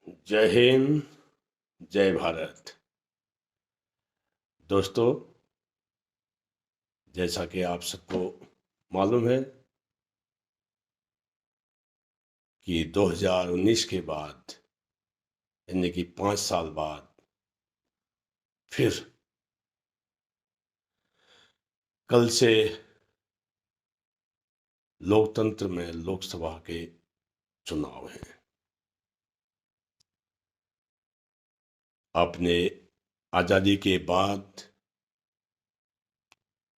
जय हिंद, जय भारत। दोस्तों, जैसा कि आप सबको मालूम है कि 2019 के बाद, यानी कि 5 साल बाद फिर कल से लोकतंत्र में लोकसभा के चुनाव हैं। आपने आज़ादी के बाद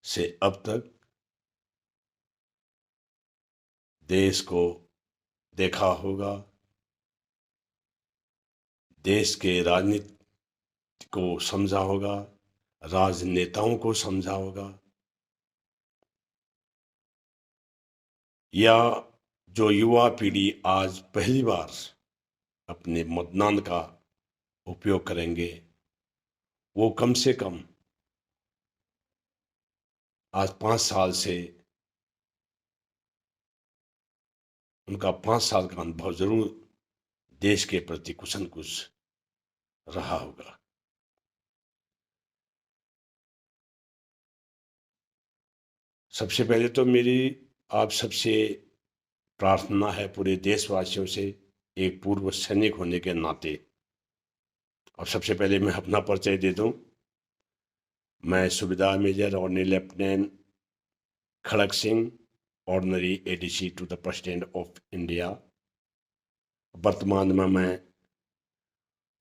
से अब तक देश को देखा होगा, देश के राजनीति को समझा होगा, राजनेताओं को समझा होगा, या जो युवा पीढ़ी आज पहली बार अपने मतदान का उपयोग करेंगे, वो कम से कम आज 5 साल से उनका 5 साल का अनुभव जरूर देश के प्रति कुछ न कुछ रहा होगा। सबसे पहले तो मेरी आप सबसे प्रार्थना है, पूरे देशवासियों से, एक पूर्व सैनिक होने के नाते। और सबसे पहले मैं अपना परिचय दे दूं। मैं सूबेदार major ordinary lieutenant Khadak Singh, ordinary ADC to the president of India. वर्तमान में मैं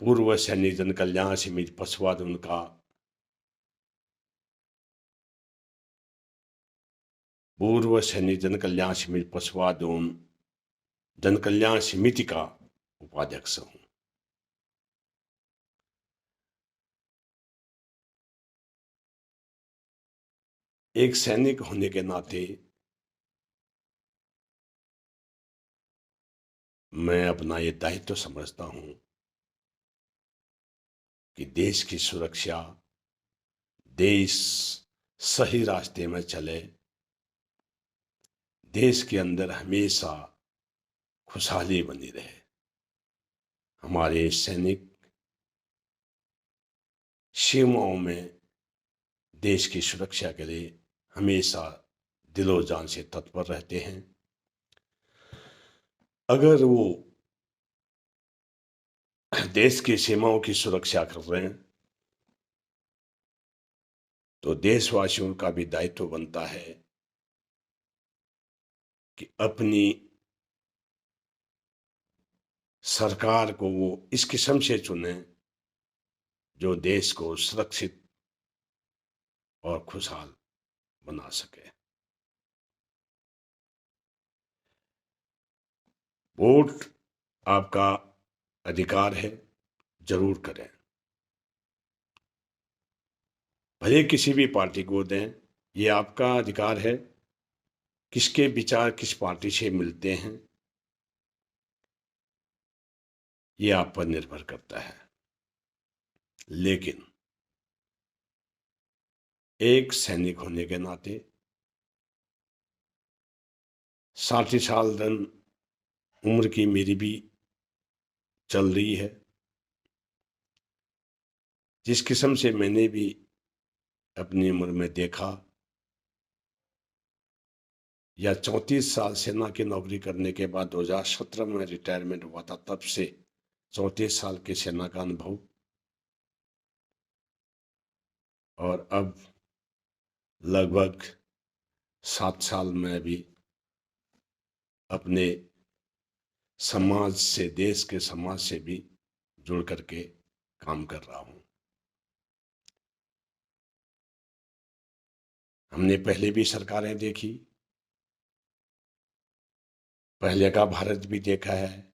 पूर्व सैनिक जन कल्याण समिति पशुवादन का पूर्व सैनिक जन कल्याण समिति पशुवादन जन कल्याण समिति का उपाध्यक्ष हूं। एक सैनिक होने के नाते मैं अपना ये दायित्व समझता हूं कि देश की सुरक्षा, देश सही रास्ते में चले, देश के अंदर हमेशा खुशहाली बनी रहे। हमारे सैनिक सीमाओं में देश की सुरक्षा के लिए हमेशा दिलो जान से तत्पर रहते हैं। अगर वो देश की सीमाओं की सुरक्षा कर रहे हैं तो देशवासियों का भी दायित्व बनता है कि अपनी सरकार को वो इस किस्म से चुने जो देश को सुरक्षित और खुशहाल बना सके। वोट आपका अधिकार है, जरूर करें। भले किसी भी पार्टी को दें, ये आपका अधिकार है। किसके विचार किस पार्टी से मिलते हैं, ये आप पर निर्भर करता है। लेकिन एक सैनिक होने के नाते 60 साल उम्र की मेरी भी चल रही है। जिस किस्म से मैंने भी अपनी उम्र में देखा, या 34 साल सेना की नौकरी करने के बाद 2017 में रिटायरमेंट हुआ था, तब से 34 साल के सेना का अनुभव, और अब लगभग 7 साल में भी अपने समाज से, देश के समाज से भी जुड़ करके काम कर रहा हूं। हमने पहले भी सरकारें देखी, पहले का भारत भी देखा है,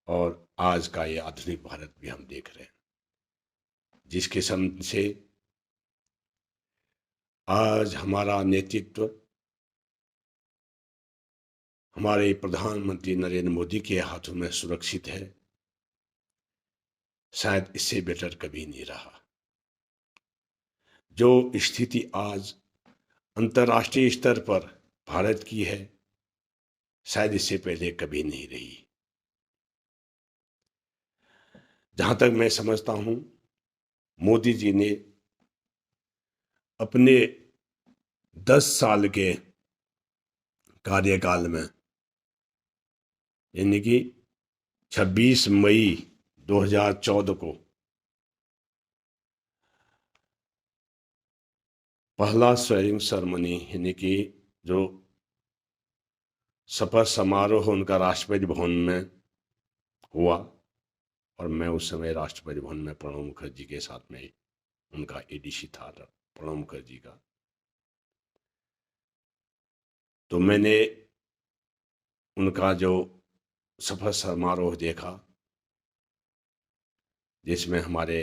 और आज का ये आधुनिक भारत भी हम देख रहे हैं। जिस किस्म से आज हमारा नेतृत्व हमारे प्रधानमंत्री नरेंद्र मोदी के हाथों में सुरक्षित है, शायद इससे बेटर कभी नहीं रहा। जो स्थिति आज अंतर्राष्ट्रीय स्तर पर भारत की है, शायद इससे पहले कभी नहीं रही। जहां तक मैं समझता हूं, मोदी जी ने अपने 10 साल के कार्यकाल में, यानी कि 26 मई 2014 को पहला स्वेरिंग सेरेमनी, यानी कि जो शपथ समारोह उनका राष्ट्रपति भवन में हुआ, और मैं उस समय राष्ट्रपति भवन में प्रणब मुखर्जी के साथ में उनका एडीसी था, प्रणब मुखर्जी का। तो मैंने उनका जो शपथ समारोह देखा, जिसमें हमारे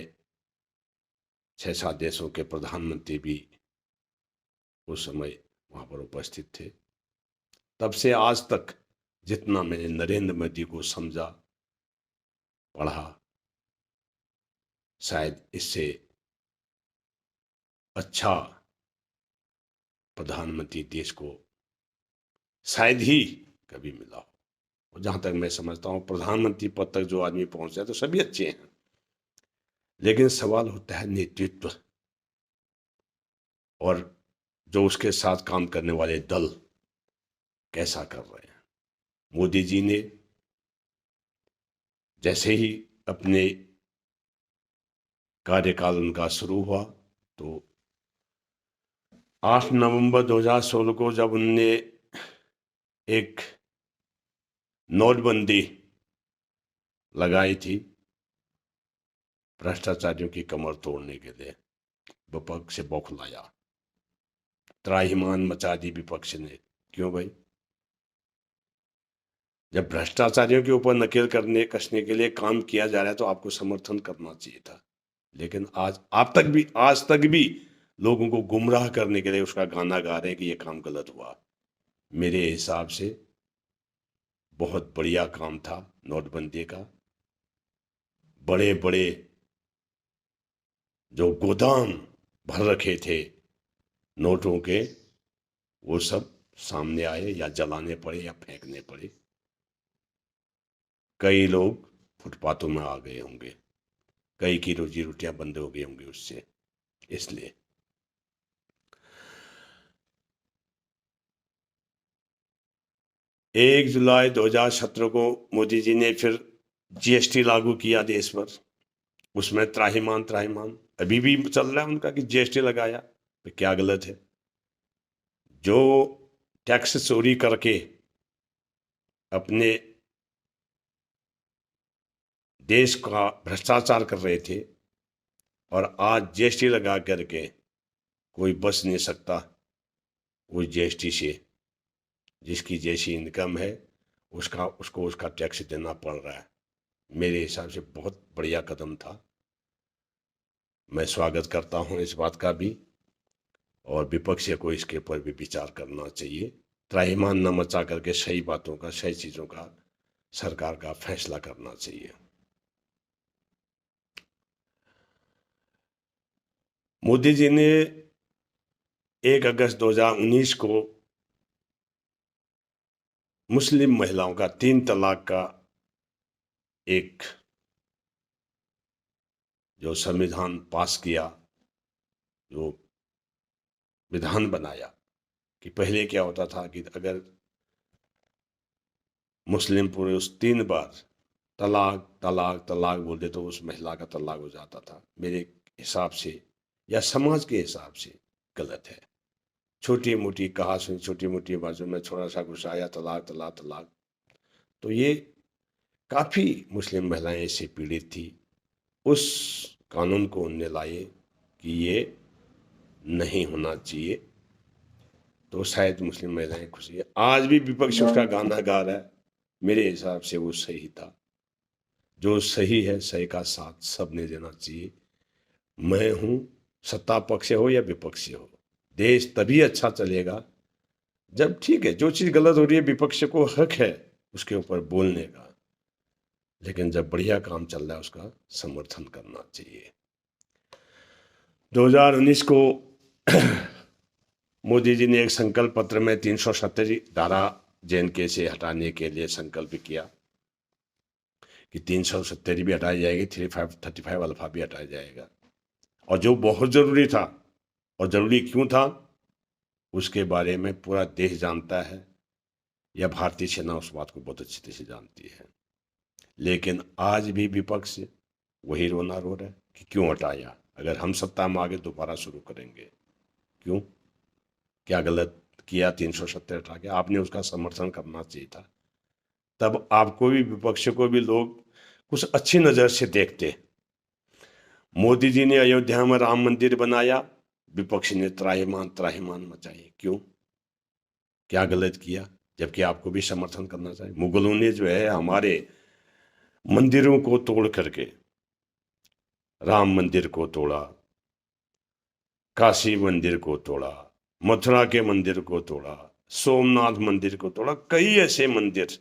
6-7 देशों के प्रधानमंत्री भी उस समय वहां पर उपस्थित थे। तब से आज तक जितना मैंने नरेंद्र मोदी को समझा, पढ़ा, शायद इससे अच्छा प्रधानमंत्री देश को शायद ही कभी मिला हो। और जहां तक मैं समझता हूं, प्रधानमंत्री पद तक जो आदमी पहुंच जाए तो सभी अच्छे हैं, लेकिन सवाल होता है नेतृत्व और जो उसके साथ काम करने वाले दल कैसा कर रहे हैं। मोदी जी ने जैसे ही अपने कार्यकाल उनका शुरू हुआ, तो 8 नवंबर 2016 को जब उनने एक नोटबंदी लगाई थी भ्रष्टाचारियों की कमर तोड़ने के लिए, विपक्ष से बौखलाया, त्राहिमाम मचा दी विपक्ष ने। क्यों भाई? जब भ्रष्टाचारियों के ऊपर नकेल करने कसने के लिए काम किया जा रहा है तो आपको समर्थन करना चाहिए था। लेकिन आज तक भी लोगों को गुमराह करने के लिए उसका गाना गा रहे हैं कि ये काम गलत हुआ। मेरे हिसाब से बहुत बढ़िया काम था नोटबंदी का। बड़े बड़े जो गोदाम भर रखे थे नोटों के, वो सब सामने आए, या जलाने पड़े या फेंकने पड़े। कई लोग फुटपाथों में आ गए होंगे, कई की रोजी रोटियां बंद हो गई होंगी उससे। इसलिए 1 जुलाई 2017 को मोदी जी ने फिर जीएसटी लागू किया देश पर। उसमें त्राहिमाम त्राहिमाम अभी भी चल रहा है उनका कि जीएसटी लगाया, तो क्या गलत है? जो टैक्स चोरी करके अपने देश का भ्रष्टाचार कर रहे थे, और आज जीएसटी लगा करके कोई बच नहीं सकता उस जीएसटी से। जिसकी जैसी इनकम है उसको उसका टैक्स देना पड़ रहा है। मेरे हिसाब से बहुत बढ़िया कदम था, मैं स्वागत करता हूं इस बात का भी, और विपक्ष को इसके ऊपर भी विचार करना चाहिए। त्राहिमाम न मचा करके सही बातों का, सही चीजों का सरकार का फैसला करना चाहिए। मोदी जी ने 1 अगस्त 2019 को मुस्लिम महिलाओं का 3 तलाक का एक जो संविधान पास किया, जो विधान बनाया, कि पहले क्या होता था कि अगर मुस्लिम पुरुष 3 बार तलाक तलाक तलाक बोल दे तो उस महिला का तलाक हो जाता था। मेरे हिसाब से या समाज के हिसाब से गलत है। छोटी मोटी कहा सुनी, छोटी मोटी बातों में थोड़ा सा गुस्सा आया, तलाक तलाक तलाक। तो ये काफ़ी मुस्लिम महिलाएं इससे पीड़ित थी। उस कानून को उनने लाए कि ये नहीं होना चाहिए, तो शायद मुस्लिम महिलाएं खुशी है। आज भी विपक्ष उसका गाना गा रहा है, मेरे हिसाब से वो सही था। जो सही है, सही का साथ सबने देना चाहिए। मैं हूं, सत्ता पक्ष हो या विपक्ष हो, देश तभी अच्छा चलेगा जब, ठीक है, जो चीज गलत हो रही है विपक्ष को हक है उसके ऊपर बोलने का, लेकिन जब बढ़िया काम चल रहा है उसका समर्थन करना चाहिए। 2019 को मोदी जी ने एक संकल्प पत्र में 370 धारा जेएनके से हटाने के लिए संकल्प किया कि 370 भी हटाई जाएगी, 35 अल्फा भी हटाया जाएगा। और जो बहुत ज़रूरी था, और ज़रूरी क्यों था, उसके बारे में पूरा देश जानता है, या भारतीय सेना उस बात को बहुत अच्छी तरह से जानती है। लेकिन आज भी विपक्ष वही रोना रो रहा है कि क्यों हटाया, अगर हम सत्ता में आगे दोबारा शुरू करेंगे। क्यों, क्या गलत किया 370 हटा के? आपने उसका समर्थन करना चाहिए था, तब आपको भी, विपक्ष को भी लोग कुछ अच्छी नज़र से देखते। मोदी जी ने अयोध्या में राम मंदिर बनाया, विपक्ष ने त्राहिमाम त्राहिमाम मचाई। क्यों, क्या गलत किया? जबकि आपको भी समर्थन करना चाहिए। मुगलों ने जो है हमारे मंदिरों को तोड़ करके राम मंदिर को तोड़ा, काशी मंदिर को तोड़ा, मथुरा के मंदिर को तोड़ा, सोमनाथ मंदिर को तोड़ा, कई ऐसे मंदिर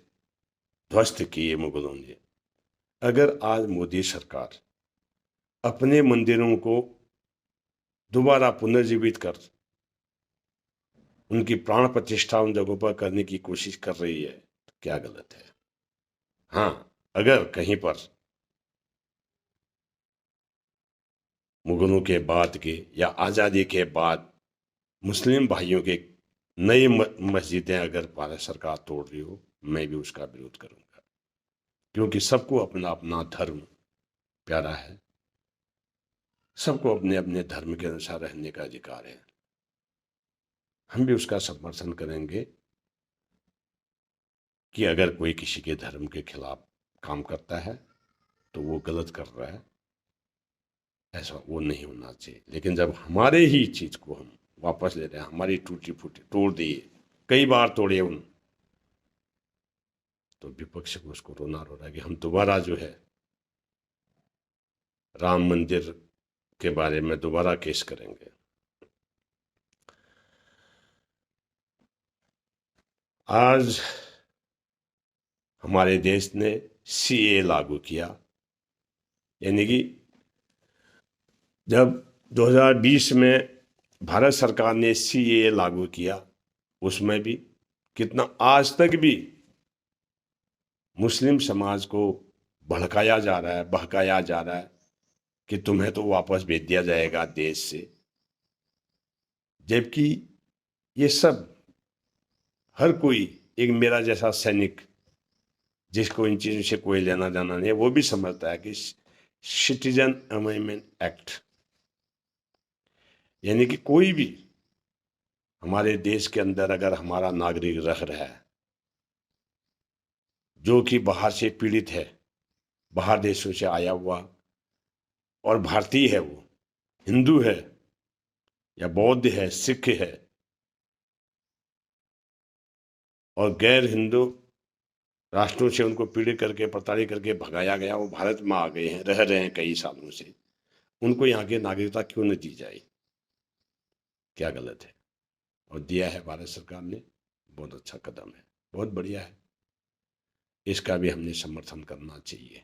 ध्वस्त किए मुगलों ने। अगर आज मोदी सरकार अपने मंदिरों को दोबारा पुनर्जीवित कर उनकी प्राण प्रतिष्ठा उन जगहों पर करने की कोशिश कर रही है, तो क्या गलत है? हाँ, अगर कहीं पर मुगलों के बाद के या आज़ादी के बाद मुस्लिम भाइयों के नई मस्जिदें अगर भारत सरकार तोड़ रही हो, मैं भी उसका विरोध करूंगा, क्योंकि सबको अपना अपना धर्म प्यारा है, सबको अपने अपने धर्म के अनुसार रहने का अधिकार है। हम भी उसका समर्थन करेंगे कि अगर कोई किसी के धर्म के खिलाफ काम करता है तो वो गलत कर रहा है, ऐसा वो नहीं होना चाहिए। लेकिन जब हमारे ही चीज़ को हम वापस ले रहे हैं, हमारी टूटी फूटी तोड़ दिए, कई बार तोड़े उन, तो विपक्ष को उसको रोना रो रहा है कि हम दोबारा जो है राम मंदिर के बारे में दोबारा केस करेंगे। आज हमारे देश ने सीए लागू किया, यानी कि जब 2020 में भारत सरकार ने सीए लागू किया, उसमें भी कितना आज तक भी मुस्लिम समाज को भड़काया जा रहा है, बहकाया जा रहा है कि तुम्हें तो वापस भेज दिया जाएगा देश से। जबकि ये सब हर कोई, एक मेरा जैसा सैनिक जिसको इन चीज़ों से कोई लेना देना नहीं है, वो भी समझता है कि सिटीजन अमेंडमेंट एक्ट, यानी कि कोई भी हमारे देश के अंदर अगर हमारा नागरिक रह रहा है जो कि बाहर से पीड़ित है, बाहर देशों से आया हुआ, और भारतीय है, वो हिंदू है या बौद्ध है, सिख है, और गैर हिंदू राष्ट्रों से उनको पीड़ित करके, प्रताड़ित करके भगाया गया, वो भारत में आ गए हैं, रह रहे हैं कई सालों से, उनको यहाँ की नागरिकता क्यों न दी जाए? क्या गलत है? और दिया है भारत सरकार ने, बहुत अच्छा कदम है, बहुत बढ़िया है, इसका भी हमने समर्थन करना चाहिए।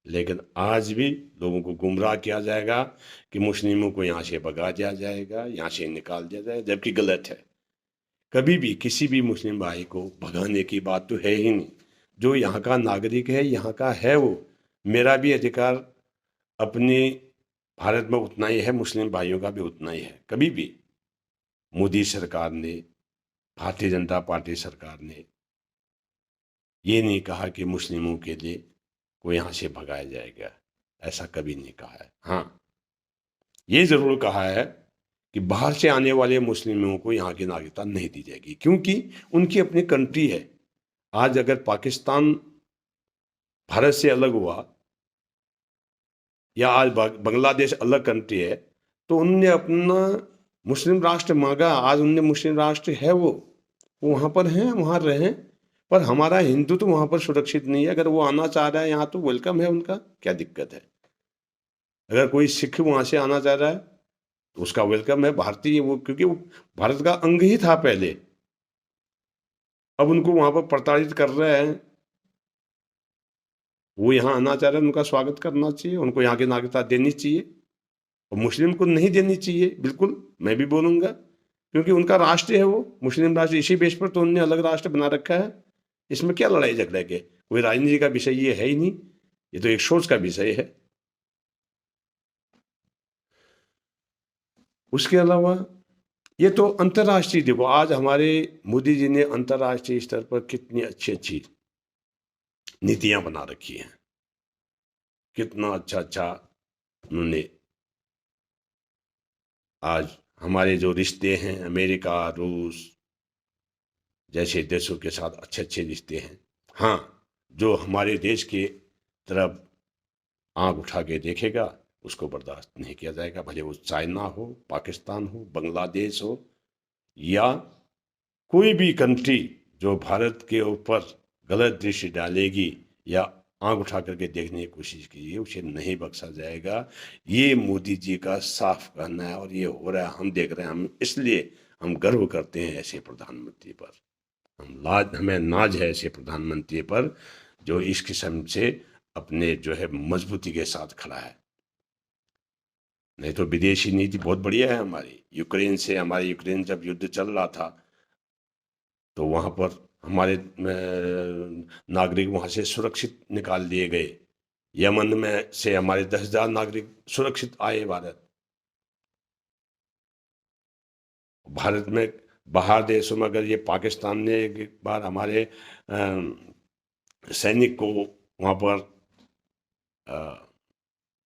लेकिन आज भी लोगों को गुमराह किया जाएगा कि मुस्लिमों को यहाँ से भगा दिया जाएगा, यहाँ से निकाल दिया जाएगा, जबकि गलत है। कभी भी किसी भी मुस्लिम भाई को भगाने की बात तो है ही नहीं। जो यहाँ का नागरिक है, यहाँ का है, वो, मेरा भी अधिकार अपने भारत में उतना ही है, मुस्लिम भाइयों का भी उतना ही है। कभी भी मोदी सरकार ने, भारतीय जनता पार्टी सरकार ने ये नहीं कहा कि मुस्लिमों के लिए को यहाँ से भगाया जाएगा, ऐसा कभी नहीं कहा है। हाँ, ये जरूर कहा है कि बाहर से आने वाले मुस्लिमों को यहाँ की नागरिकता नहीं दी जाएगी, क्योंकि उनकी अपनी कंट्री है। आज अगर पाकिस्तान भारत से अलग हुआ या आज बांग्लादेश अलग कंट्री है, तो उनने अपना मुस्लिम राष्ट्र मांगा, आज उनने मुस्लिम राष्ट्र है, वो वहाँ पर हैं, वहाँ रहें, पर हमारा हिंदू तो वहाँ पर सुरक्षित नहीं है। अगर वो आना चाह रहा है यहाँ तो वेलकम है उनका, क्या दिक्कत है? अगर कोई सिख वहाँ से आना चाह रहा है तो उसका वेलकम है, भारतीय वो, क्योंकि वो भारत का अंग ही था पहले। अब उनको वहाँ पर प्रताड़ित कर रहे हैं, वो यहाँ आना चाह रहे हैं, उनका स्वागत करना चाहिए, उनको यहाँ की नागरिकता देनी चाहिए, और मुस्लिम को नहीं देनी चाहिए, बिल्कुल मैं भी बोलूँगा, क्योंकि उनका राष्ट्र है वो, मुस्लिम राष्ट्र, इसी बेस पर तो उन्होंने अलग राष्ट्र बना रखा है। इसमें क्या लड़ाई झगड़े के? कोई राजनीति का विषय ये है ही नहीं, ये तो एक सोच का विषय है। उसके अलावा ये तो अंतर्राष्ट्रीय, देखो आज हमारे मोदी जी ने अंतर्राष्ट्रीय स्तर पर कितनी अच्छी अच्छी नीतियां बना रखी हैं, कितना अच्छा अच्छा उन्होंने आज हमारे जो रिश्ते हैं अमेरिका रूस जैसे देशों के साथ अच्छे अच्छे रिश्ते हैं। हाँ, जो हमारे देश के तरफ आंख उठा के देखेगा उसको बर्दाश्त नहीं किया जाएगा, भले वो चाइना हो, पाकिस्तान हो, बांग्लादेश हो, या कोई भी कंट्री जो भारत के ऊपर गलत दृष्टि डालेगी या आंख उठा करके देखने की कोशिश कीजिए, उसे नहीं बख्शा जाएगा। ये मोदी जी का साफ कहना है और ये हो रहा है, हम देख रहे हैं। हम इसलिए हम गर्व करते हैं ऐसे प्रधानमंत्री पर, हमें नाज है ऐसे प्रधानमंत्री पर जो इस किस्म से अपने जो है मजबूती के साथ खड़ा है। नहीं तो विदेशी नीति बहुत बढ़िया है हमारी। यूक्रेन से, हमारे यूक्रेन जब युद्ध चल रहा था तो वहाँ पर हमारे नागरिक वहाँ से सुरक्षित निकाल दिए गए। यमन में से हमारे 10,000 नागरिक सुरक्षित आए भारत। भारत में बाहर देशों में अगर ये पाकिस्तान ने एक बार हमारे सैनिक को वहाँ पर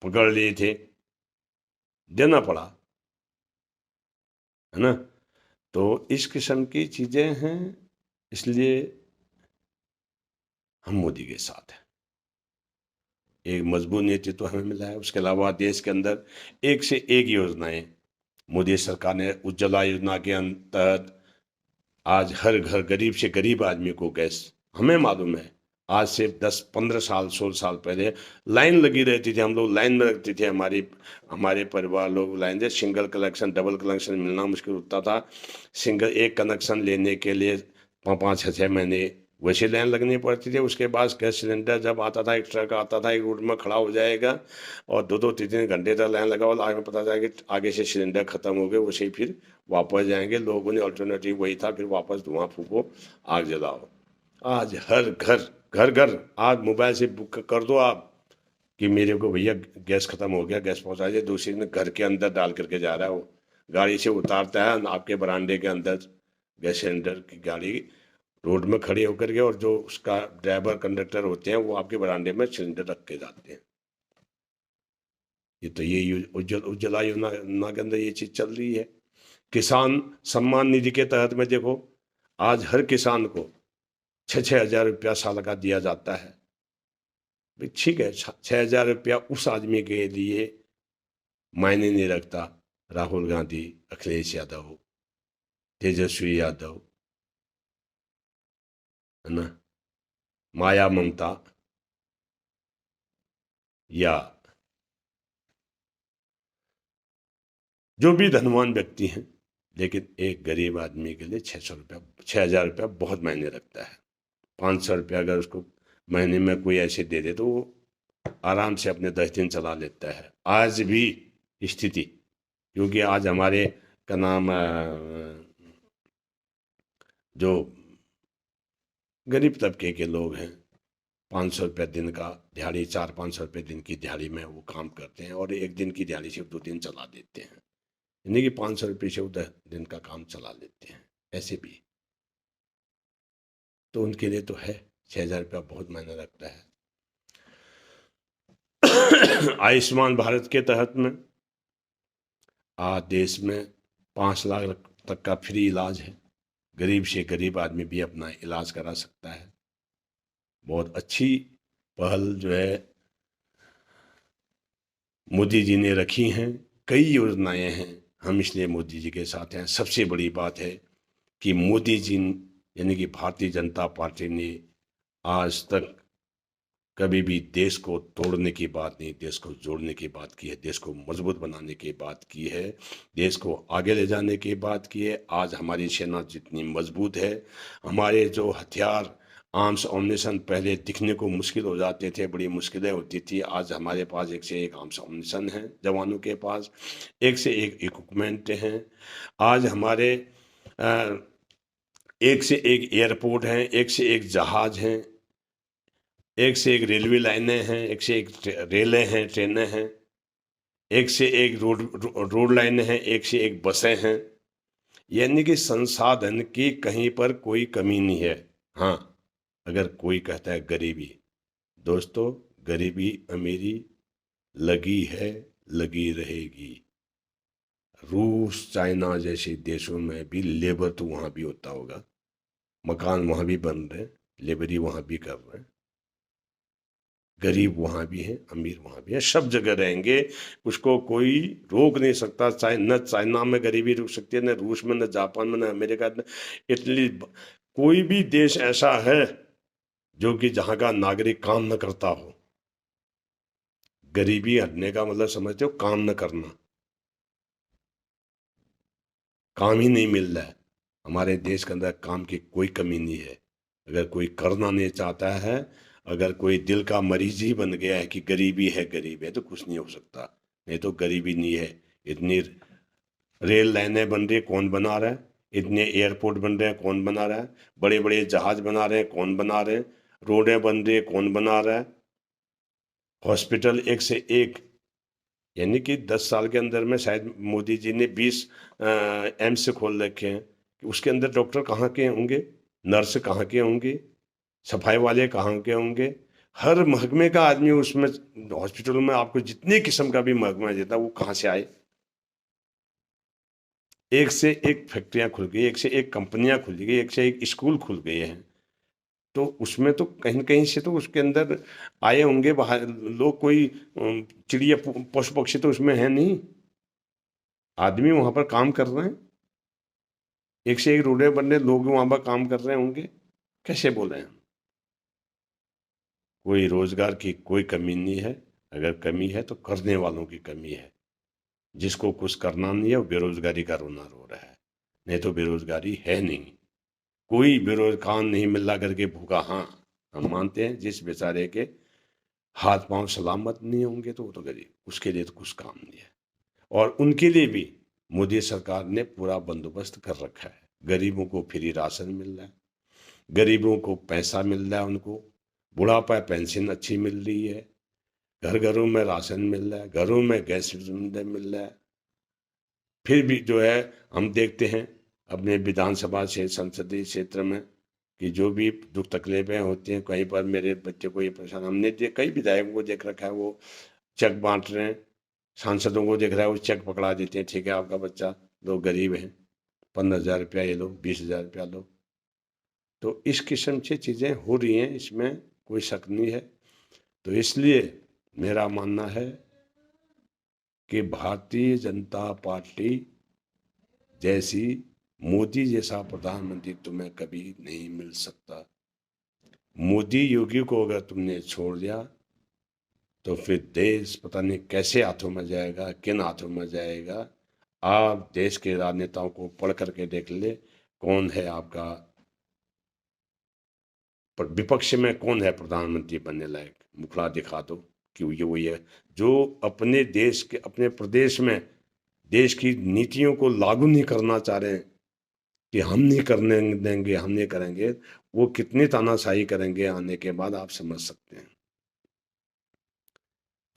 पकड़ लिए थे, देना पड़ा, है ना। तो इस किस्म की चीज़ें हैं, इसलिए हम मोदी के साथ हैं। एक मजबूत नेतृत्व हमें मिला है। उसके अलावा देश के अंदर एक से एक योजनाएं मोदी सरकार ने, उज्ज्वला योजना के अंतर्गत आज हर घर गरीब से गरीब आदमी को गैस, हमें मालूम है आज से 10-15 साल 16 साल पहले लाइन लगी रहती थी, हम लोग लाइन में रखते थे, हमारे परिवार लोग लाइन थे। सिंगल कनेक्शन डबल कनेक्शन मिलना मुश्किल होता था। सिंगल एक कनेक्शन लेने के लिए 5-6 महीने वैसे लाइन लगनी पड़ती थी। उसके बाद गैस सिलेंडर जब आता था, एक ट्रक आता था, एक रूट में खड़ा हो जाएगा और 2-3 घंटे तक लाइन लगा हुआ, आगे पता चला कि आगे से सिलेंडर खत्म हो गए, वैसे ही फिर वापस जाएंगे। लोगों ने अल्टरनेटिव वही था, फिर वापस धुआं फूको, आग जलाओ। आज हर घर घर घर आज मोबाइल से बुक कर दो आप कि मेरे को भैया गैस खत्म हो गया, गैस पहुंचा दे। दूसरे दिन घर के अंदर डाल करके जा रहा है, वो गाड़ी से उतारता है आपके बरामदे के अंदर गैस सिलेंडर की गाड़ी रोड में खड़ी होकर के, और जो उसका ड्राइवर कंडक्टर होते हैं वो आपके बरामदे में सिलेंडर रख के जाते हैं। ये तो ये उज्ज्वला योजना के अंदर ये चीज चल रही है। किसान सम्मान निधि के तहत में देखो आज हर किसान को 6,000 रुपया साल का दिया जाता है। ठीक है, 6,000 रुपया उस आदमी के लिए मायने नहीं रखता। राहुल गांधी, अखिलेश यादव, तेजस्वी यादव, है ना, माया ममता, या जो भी धनवान व्यक्ति हैं, लेकिन एक गरीब आदमी के लिए 6,000 रुपया बहुत मायने रखता है। 500 रुपया अगर उसको महीने में कोई ऐसे दे दे तो वो आराम से अपने 10 दिन चला लेता है। आज भी स्थिति, क्योंकि आज हमारे का नाम जो गरीब तबके के लोग हैं, 500 रुपये दिन का दिहाड़ी, 400-500 रुपये दिन की दिहाड़ी में वो काम करते हैं और एक दिन की दिहाड़ी से 2 दिन चला देते हैं, यानी कि 500 रुपये से वो 10 दिन का काम चला लेते हैं। ऐसे भी तो उनके लिए तो है 6,000 रुपया बहुत मायने रखता है। आयुष्मान भारत के तहत में आज देश में 5 लाख तक का फ्री इलाज है। गरीब से गरीब आदमी भी अपना इलाज करा सकता है। बहुत अच्छी पहल जो है मोदी जी ने रखी हैं। कई योजनाएं हैं, हम इसलिए मोदी जी के साथ हैं। सबसे बड़ी बात है कि मोदी जी यानी कि भारतीय जनता पार्टी ने आज तक कभी भी देश को तोड़ने की बात नहीं, देश को जोड़ने की बात की है, देश को मजबूत बनाने की बात की है, देश को आगे ले जाने की बात की है। आज हमारी सेना जितनी मजबूत है, हमारे जो हथियार आर्म्स ऑमनेशन पहले दिखने को मुश्किल हो जाते थे, बड़ी मुश्किलें होती थी, आज हमारे पास एक से एक आर्म्स ऑमनेशन है, जवानों के पास एक से एक इक्विपमेंट हैं। आज हमारे एक से एक एयरपोर्ट हैं, एक से एक जहाज हैं, एक से एक रेलवे लाइनें हैं, एक से एक रेलें हैं, ट्रेनें हैं, एक से एक रोड लाइनें हैं, एक से एक बसें हैं। यानी कि संसाधन की कहीं पर कोई कमी नहीं है। हाँ, अगर कोई कहता है गरीबी, दोस्तों गरीबी अमीरी लगी है, लगी रहेगी। रूस चाइना जैसे देशों में भी लेबर तो वहाँ भी होता होगा, मकान वहाँ भी बन रहे हैं, लेबरी वहाँ भी कर रहे हैं, गरीब वहाँ भी हैं, अमीर वहाँ भी है, सब जगह रहेंगे। उसको कोई रोक नहीं सकता। न चाइना में गरीबी रुक सकती है, न रूस में, न जापान में, न अमेरिका, न इटली। कोई भी देश ऐसा है जो कि जहाँ का नागरिक काम न करता हो। गरीबी हटने का मतलब समझते हो, काम न करना। काम ही नहीं मिल रहा है। हमारे देश के अंदर काम की कोई कमी नहीं है। अगर कोई करना नहीं चाहता है, अगर कोई दिल का मरीज ही बन गया है कि गरीबी है, गरीब है, तो कुछ नहीं हो सकता। नहीं तो गरीबी नहीं है। इतनी रेल लाइनें बन रही, कौन बना रहा है? इतने एयरपोर्ट बन रहे हैं, कौन बना रहा है? बड़े बड़े जहाज बना रहे हैं, कौन बना रहे हैं? रोडें बन रही है, कौन बना रहा है? हॉस्पिटल एक से एक। यानी कि 10 साल के अंदर में शायद मोदी जी ने 20 एम्स खोल रखे हैं। कि उसके अंदर डॉक्टर कहाँ के होंगे, नर्स कहाँ के होंगे, सफाई वाले कहाँ के होंगे? हर महकमे का आदमी उसमें, हॉस्पिटल में आपको जितनी किस्म का भी महकमा देता, वो कहाँ से आए? एक से एक फैक्ट्रियां खुल गई, एक से एक कंपनियां खुल गई, एक से एक स्कूल खुल गए हैं। तो उसमें तो कहीं न कहीं से तो उसके अंदर आए होंगे बाहर लोग। कोई चिड़िया पशु पक्षी तो उसमें है नहीं। आदमी वहां पर काम कर रहे हैं, एक से एक रोडें बन रहे, लोग वहां पर काम कर रहे होंगे। कैसे बोले हैं? कोई रोजगार की कोई कमी नहीं है। अगर कमी है तो करने वालों की कमी है। जिसको कुछ करना नहीं है वो बेरोजगारी का रोना रो रहा है। नहीं तो बेरोजगारी है नहीं। कोई बेरोजगार काम नहीं मिल रहा करके भूखा। हाँ, हम मानते हैं जिस बेचारे के हाथ पांव सलामत नहीं होंगे तो वो तो गरीब, उसके लिए तो कुछ काम नहीं है। और उनके लिए भी मोदी सरकार ने पूरा बंदोबस्त कर रखा है। गरीबों को फ्री राशन मिल रहा है, गरीबों को पैसा मिल रहा है, उनको बुढ़ापा पेंशन अच्छी मिल रही है, घर घरों में राशन मिल रहा है, घरों में गैस सिलेंडर मिल रहा है। फिर भी जो है, हम देखते हैं अपने विधानसभा से संसदीय क्षेत्र में कि जो भी दुख तकलीफें होती हैं, कहीं पर मेरे बच्चे को ये परेशान, हमने कई विधायकों को देख रखा है, वो चेक बांट रहे हैं। सांसदों को देख रहा है, वो चेक पकड़ा देते हैं, ठीक है आपका बच्चा, लोग गरीब हैं, 15,000 रुपया ये लो, 20,000 रुपया लो। तो इस किस्म से चीज़ें हो रही हैं, इसमें कोई शक नहीं है। तो इसलिए मेरा मानना है कि भारतीय जनता पार्टी जैसी, मोदी जैसा प्रधानमंत्री तुम्हें कभी नहीं मिल सकता। मोदी योगी को अगर तुमने छोड़ दिया तो फिर देश पता नहीं कैसे हाथों में जाएगा, किन हाथों में जाएगा। आप देश के राजनेताओं को पढ़ करके देख ले, कौन है आपका विपक्ष में, कौन है प्रधानमंत्री बनने लायक, मुखड़ा दिखा दो कि ये वही है जो अपने देश के, अपने प्रदेश में देश की नीतियों को लागू नहीं करना चाह रहे हैं कि हम नहीं करने देंगे, हम नहीं करेंगे। वो कितनी तानाशाही करेंगे आने के बाद, आप समझ सकते हैं।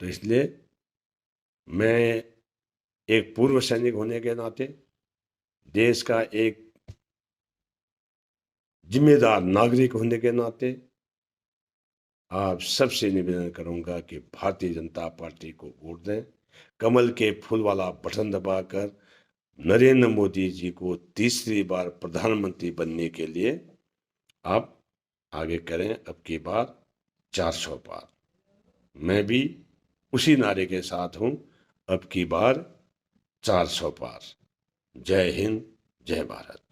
तो इसलिए मैं एक पूर्व सैनिक होने के नाते, देश का एक जिम्मेदार नागरिक होने के नाते आप सबसे निवेदन करूंगा कि भारतीय जनता पार्टी को वोट दें। कमल के फूल वाला बटन दबाकर नरेंद्र मोदी जी को तीसरी बार प्रधानमंत्री बनने के लिए आप आगे करें। अब की बार 400 पार। मैं भी उसी नारे के साथ हूं, अब की बार 400 पार। जय हिंद, जय भारत।